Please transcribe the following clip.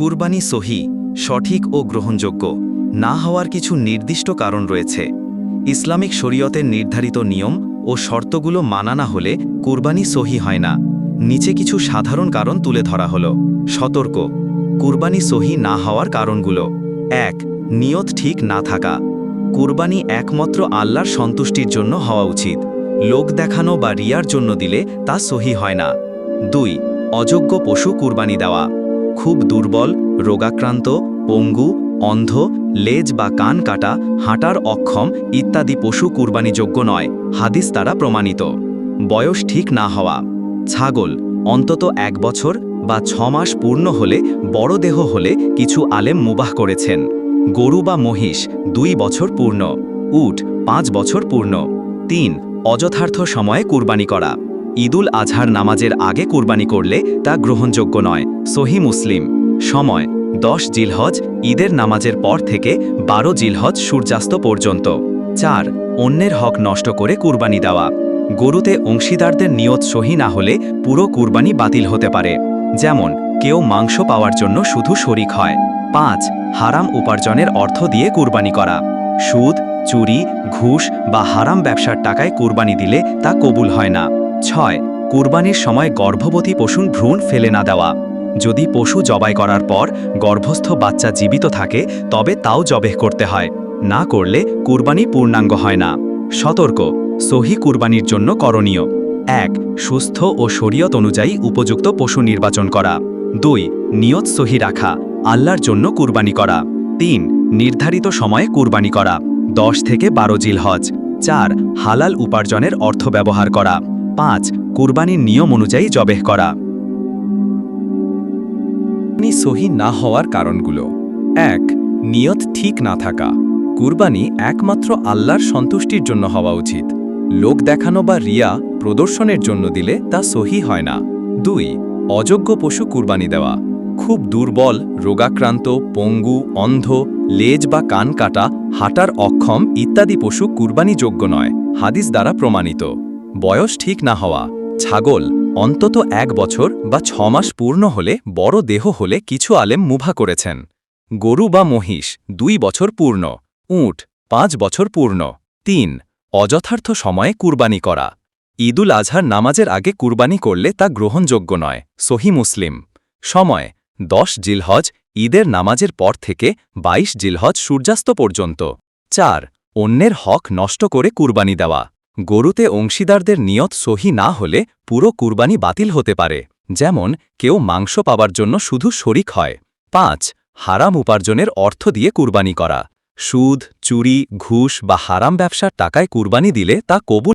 কুরবানি সহি, সঠিক ও গ্রহণযোগ্য না হওয়ার কিছু নির্দিষ্ট কারণ রয়েছে। ইসলামিক শরীয়তের নির্ধারিত নিয়ম ও শর্তগুলো মানা না হলে কুরবানি সহি হয় না। নিচে কিছু সাধারণ কারণ তুলে ধরা হলো। সতর্ক, কুরবানি সহি না হওয়ার কারণগুলো। ১. নিয়ত ঠিক না থাকা। কুরবানি একমাত্র আল্লাহর সন্তুষ্টির জন্য হওয়া উচিত। লোক দেখানো বা রিয়ার জন্য দিলে তা সহি হয় না। ২. অযোগ্য পশু কুরবানি দেওয়া। খুব দুর্বল, রোগাক্রান্ত, পঙ্গু, অন্ধ, লেজ বা কান কাটা, হাঁটার অক্ষম ইত্যাদি পশু কুরবানিযোগ্য নয়, হাদিস দ্বারা প্রমাণিত। বয়স ঠিক না হওয়া। ছাগল অন্তত ১ বছর বা ৬ মাস পূর্ণ হলে, বড় দেহ হলে কিছু আলেম মুবাহ করেছেন। গরু বা মহিষ ২ বছর পূর্ণ। উট ৫ বছর পূর্ণ। ৩. অযথার্থ সময়ে কুরবানি করা। ঈদুল আজহার নামাজের আগে কুরবানি করলে তা গ্রহণযোগ্য নয়। সহি মুসলিম। সময় ১০ জিলহজ ঈদের নামাজের পর থেকে ১২ জিলহজ সূর্যাস্ত পর্যন্ত। ৪. অন্যের হক নষ্ট করে কুরবানি দেওয়া। গরুতে অংশীদারদের নিয়ত সহি না হলে পুরো কুরবানি বাতিল হতে পারে। যেমন কেউ মাংস পাওয়ার জন্য শুধু শরিক হয়। ৫. হারাম উপার্জনের অর্থ দিয়ে কুরবানি করা। সুদ, চুরি, ঘুষ বা হারাম ব্যবসার টাকায় কুরবানি দিলে তা কবুল হয় না। ৬. কুরবানির সময় গর্ভবতী পশুর ভ্রূণ ফেলে না দেওয়া। যদি পশু জবাই করার পর গর্ভস্থ বাচ্চা জীবিত থাকে তবে তাও জবেহ করতে হয়, না করলে কুরবানি পূর্ণাঙ্গ হয় না। সতর্ক, সহি কুরবানির জন্য করণীয়: ১. সুস্থ ও শরীয়ত অনুযায়ী উপযুক্ত পশু নির্বাচন করা। ২. নিয়ত সহি রাখা, আল্লাহর জন্য কুরবানি করা। ৩. নির্ধারিত সময়ে কুরবানি করা, ১০ থেকে ১২ জিলহজ। ৪. হালাল উপার্জনের অর্থ ব্যবহার করা। ৫. কুরবানির নিয়ম অনুযায়ী জবেহ করা। কুরবানি সহি না হওয়ার কারণগুলো: ১. নিয়ত ঠিক না থাকা। কুরবানি একমাত্র আল্লাহর সন্তুষ্টির জন্য হওয়া উচিত। লোক দেখানো বা রিয়া প্রদর্শনের জন্য দিলে তা সহি হয় না। ২. অযোগ্য পশু কুরবানি দেওয়া। খুব দুর্বল, রোগাক্রান্ত, পঙ্গু, অন্ধ, লেজ বা কান কাটা, হাঁটার অক্ষম ইত্যাদি পশু কুরবানিযোগ্য নয়, হাদিস দ্বারা প্রমাণিত। বয়স ঠিক না হওয়া। ছাগল অন্তত ১ বছর বা ৬ মাস পূর্ণ হলে, বড় দেহ হলে কিছু আলেম মুবাহ করেছেন। গরু বা মহিষ ২ বছর পূর্ণ। উট ৫ বছর পূর্ণ। ৩. অযথার্থ সময়ে কুরবানি করা। ঈদুল আজহার নামাজের আগে কুরবানি করলে তা গ্রহণযোগ্য নয়। সহি মুসলিম। সময় ১০ জিলহজ ঈদের নামাজের পর থেকে ২২ জিলহজ সূর্যাস্ত পর্যন্ত। ৪. অন্যের হক নষ্ট করে কুরবানি দেওয়া। গরুতে অংশীদারদের নিয়ত সহি না হলে পুরো কুরবানি বাতিল হতে পারে। যেমন কেউ মাংস পাবার জন্য শুধু শরিক হয়। ৫. হারাম উপার্জনের অর্থ দিয়ে কুরবানি করা। সুদ, চুরি, ঘুষ বা হারাম ব্যবসার টাকায় কুরবানি দিলে তা কবুল